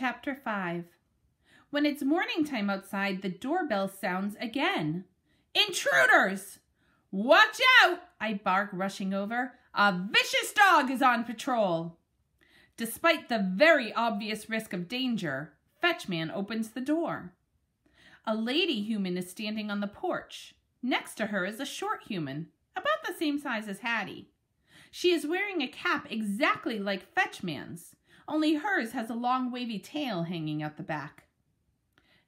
Chapter 5. When it's morning time outside, the doorbell sounds again. Intruders! Watch out! I bark, rushing over. A vicious dog is on patrol. Despite the very obvious risk of danger, Fetchman opens the door. A lady human is standing on the porch. Next to her is a short human, about the same size as Hattie. She is wearing a cap exactly like Fetchman's, only hers has a long wavy tail hanging out the back.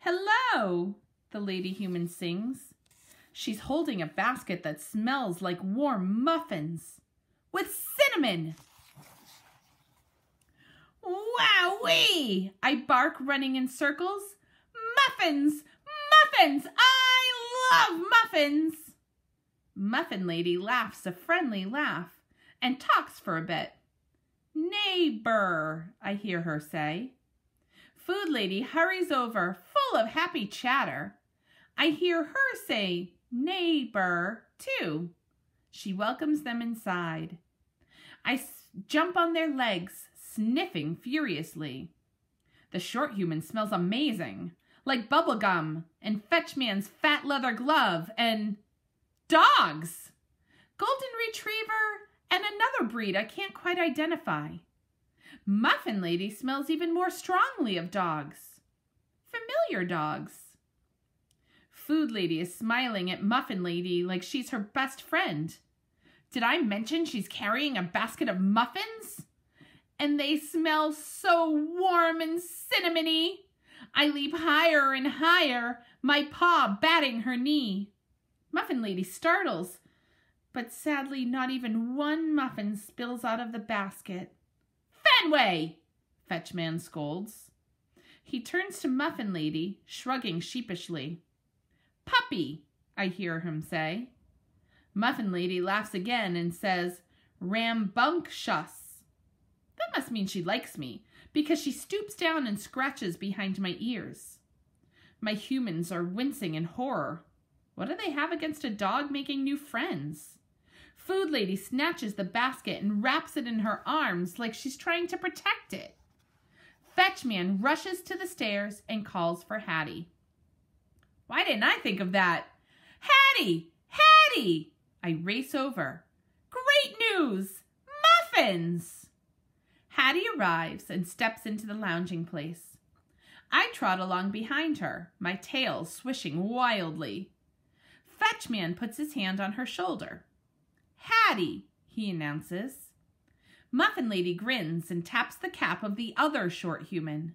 Hello, the lady human sings. She's holding a basket that smells like warm muffins with cinnamon. Wowee! I bark, running in circles. Muffins! Muffins! I love muffins! Muffin Lady laughs a friendly laugh and talks for a bit. Neighbor, I hear her say. Food Lady hurries over, full of happy chatter. I hear her say, neighbor, too. She welcomes them inside. I jump on their legs, sniffing furiously. The short human smells amazing, like bubble gum and Fetchman's fat leather glove and dogs. Golden Retriever and another breed I can't quite identify. Muffin Lady smells even more strongly of dogs. Familiar dogs. Food Lady is smiling at Muffin Lady like she's her best friend. Did I mention she's carrying a basket of muffins? And they smell so warm and cinnamony. I leap higher and higher, my paw batting her knee. Muffin Lady startles, but sadly not even one muffin spills out of the basket. Fenway! Fetchman scolds. He turns to Muffin Lady, shrugging sheepishly. Puppy, I hear him say. Muffin Lady laughs again and says, rambunctious. That must mean she likes me, because she stoops down and scratches behind my ears. My humans are wincing in horror. What do they have against a dog making new friends? Food Lady snatches the basket and wraps it in her arms like she's trying to protect it. Fetchman rushes to the stairs and calls for Hattie. Why didn't I think of that? Hattie! Hattie! I race over. Great news! Muffins! Hattie arrives and steps into the lounging place. I trot along behind her, my tail swishing wildly. Fetchman puts his hand on her shoulder. Hattie, he announces. Muffin Lady grins and taps the cap of the other short human.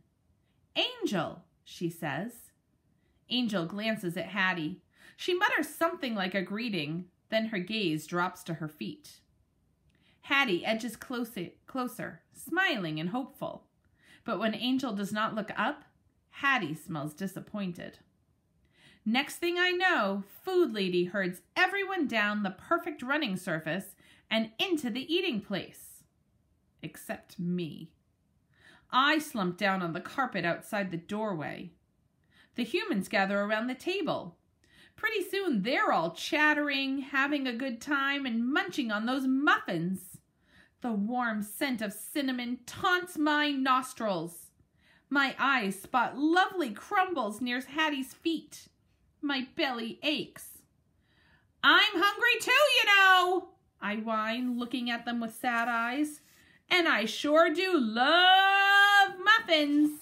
Angel, she says. Angel glances at Hattie. She mutters something like a greeting, then her gaze drops to her feet. Hattie edges closer, smiling and hopeful. But when Angel does not look up, Hattie smells disappointed. Next thing I know, Food Lady herds everyone down the perfect running surface and into the eating place. Except me. I slump down on the carpet outside the doorway. The humans gather around the table. Pretty soon they're all chattering, having a good time, and munching on those muffins. The warm scent of cinnamon taunts my nostrils. My eyes spot lovely crumbles near Hattie's feet. My belly aches. I'm hungry too, you know, I whine, looking at them with sad eyes. And I sure do love muffins.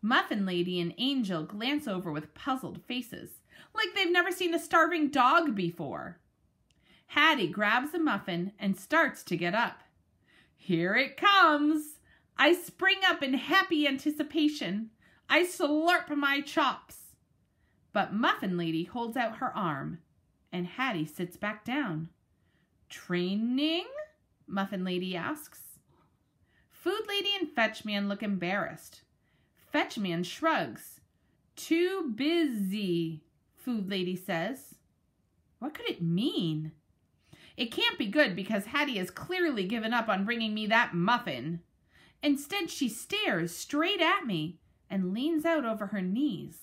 Muffin Lady and Angel glance over with puzzled faces, like they've never seen a starving dog before. Hattie grabs a muffin and starts to get up. Here it comes. I spring up in happy anticipation. I slurp my chops. But Muffin Lady holds out her arm, and Hattie sits back down. Training? Muffin Lady asks. Food Lady and Fetchman look embarrassed. Fetchman shrugs. Too busy, Food Lady says. What could it mean? It can't be good because Hattie has clearly given up on bringing me that muffin. Instead, she stares straight at me and leans out over her knees.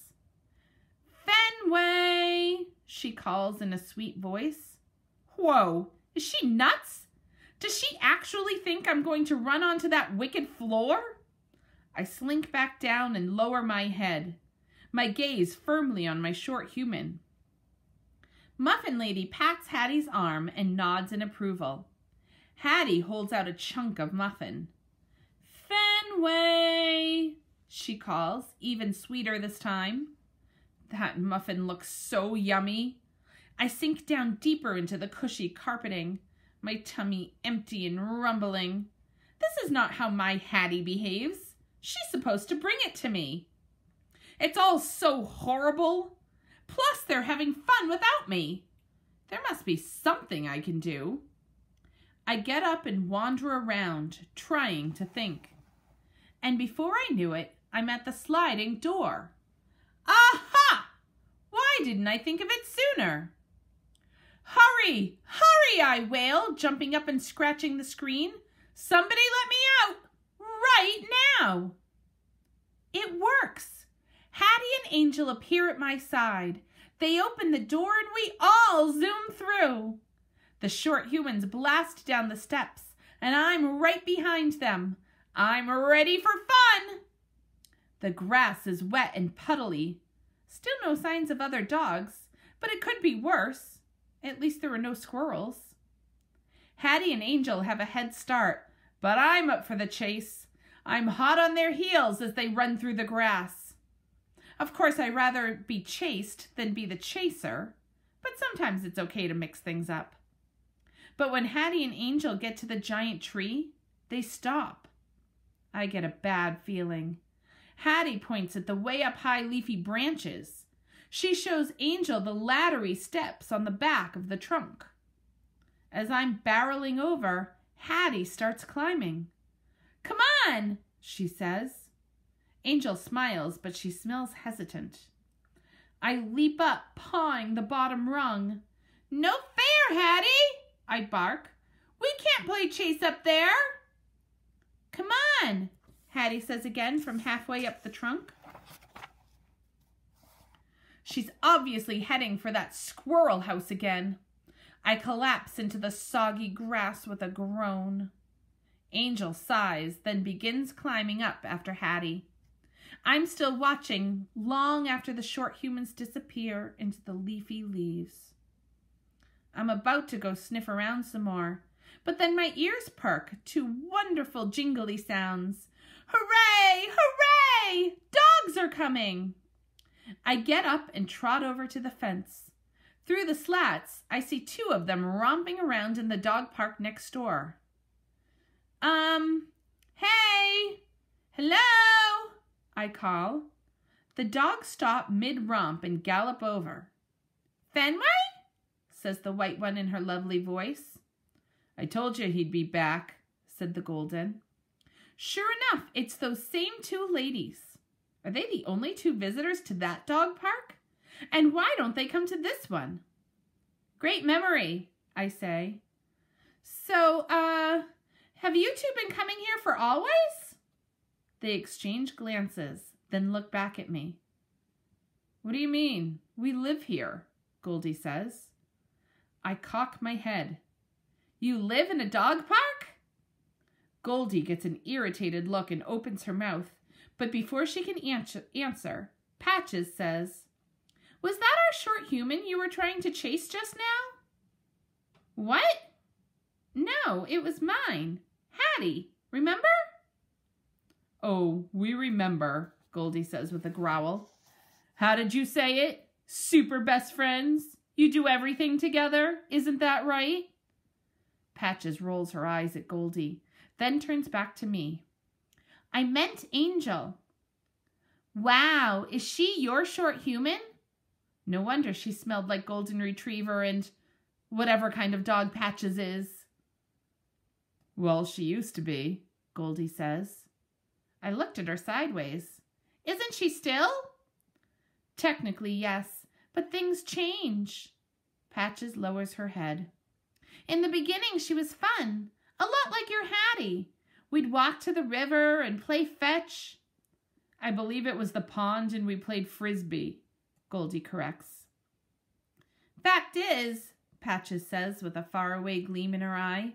Fenway, she calls in a sweet voice. Whoa, is she nuts? Does she actually think I'm going to run onto that wicked floor? I slink back down and lower my head, my gaze firmly on my short human. Muffin Lady pats Hattie's arm and nods in approval. Hattie holds out a chunk of muffin. "Fenway," she calls, even sweeter this time. That muffin looks so yummy. I sink down deeper into the cushy carpeting, my tummy empty and rumbling. This is not how my Hattie behaves. She's supposed to bring it to me. It's all so horrible. Plus, they're having fun without me. There must be something I can do. I get up and wander around, trying to think. And before I knew it, I'm at the sliding door. Aha! Why didn't I think of it sooner? "Hurry! Hurry!" I wail, jumping up and scratching the screen. "Somebody let me out! Right now!" It works. Hattie and Angel appear at my side. They open the door and we all zoom through. The short humans blast down the steps, and I'm right behind them. I'm ready for fun. The grass is wet and puddly. Still no signs of other dogs, but it could be worse. At least there were no squirrels. Hattie and Angel have a head start, but I'm up for the chase. I'm hot on their heels as they run through the grass. Of course, I'd rather be chased than be the chaser, but sometimes it's okay to mix things up. But when Hattie and Angel get to the giant tree, they stop. I get a bad feeling. Hattie points at the way up high leafy branches. She shows Angel the laddery steps on the back of the trunk. As I'm barreling over, Hattie starts climbing. "Come on," she says. Angel smiles, but she smells hesitant. I leap up, pawing the bottom rung. "No fair, Hattie," I bark. "We can't play chase up there." "Come on," Hattie says again from halfway up the trunk. She's obviously heading for that squirrel house again. I collapse into the soggy grass with a groan. Angel sighs, then begins climbing up after Hattie. I'm still watching long after the short humans disappear into the leafy leaves. I'm about to go sniff around some more, but then my ears perk to wonderful jingly sounds. Hooray! Hooray! Dogs are coming! I get up and trot over to the fence. Through the slats, I see two of them romping around in the dog park next door. Hey! Hello! I call. The dogs stop mid-romp and gallop over. "Fenway?" says the white one in her lovely voice. "I told you he'd be back," said the golden. Sure enough, it's those same two ladies. Are they the only two visitors to that dog park? And why don't they come to this one? Great memory, I say. So, have you two been coming here for always? They exchange glances, then look back at me. What do you mean? We live here, Goldie says. I cock my head. You live in a dog park? Goldie gets an irritated look and opens her mouth, but before she can answer, Patches says, Was that our short human you were trying to chase just now? What? No, it was mine. Hattie, remember? Oh, we remember, Goldie says with a growl. How did you say it? Super best friends? You do everything together, isn't that right? Patches rolls her eyes at Goldie, then turns back to me. I meant Angel. Wow, is she your short human? No wonder she smelled like golden retriever and whatever kind of dog Patches is. Well, she used to be, Goldie says. I looked at her sideways. Isn't she still? Technically, yes, but things change. Patches lowers her head. In the beginning, she was fun, a lot like your Hattie. We'd walk to the river and play fetch. I believe it was the pond and we played frisbee, Goldie corrects. Fact is, Patches says with a faraway gleam in her eye,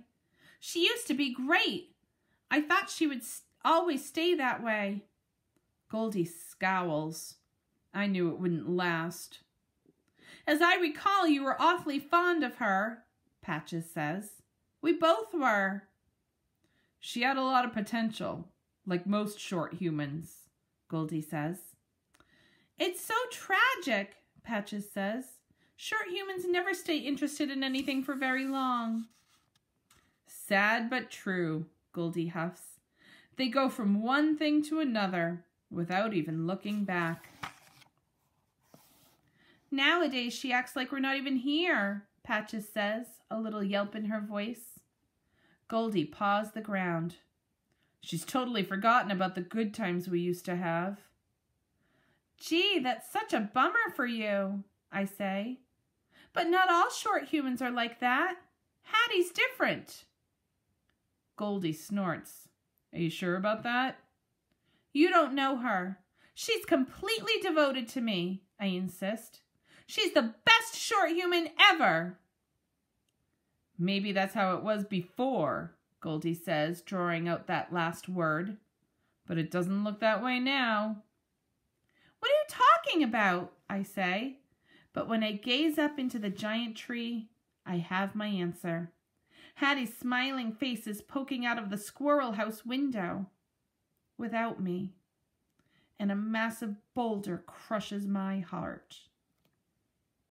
she used to be great. I thought she would always stay that way. Goldie scowls. I knew it wouldn't last. As I recall, you were awfully fond of her, Patches says. We both were. She had a lot of potential, like most short humans, Goldie says. It's so tragic, Patches says. Short humans never stay interested in anything for very long. Sad but true, Goldie huffs. They go from one thing to another without even looking back. Nowadays, she acts like we're not even here, Patches says, a little yelp in her voice. Goldie paws the ground. She's totally forgotten about the good times we used to have. Gee, that's such a bummer for you, I say. But not all short humans are like that. Hattie's different. Goldie snorts. Are you sure about that? You don't know her. She's completely devoted to me, I insist. She's the best short human ever. Maybe that's how it was before, Goldie says, drawing out that last word. But it doesn't look that way now. What are you talking about? I say. But when I gaze up into the giant tree, I have my answer. Hattie's smiling face is poking out of the squirrel house window. Without me. And a massive boulder crushes my heart.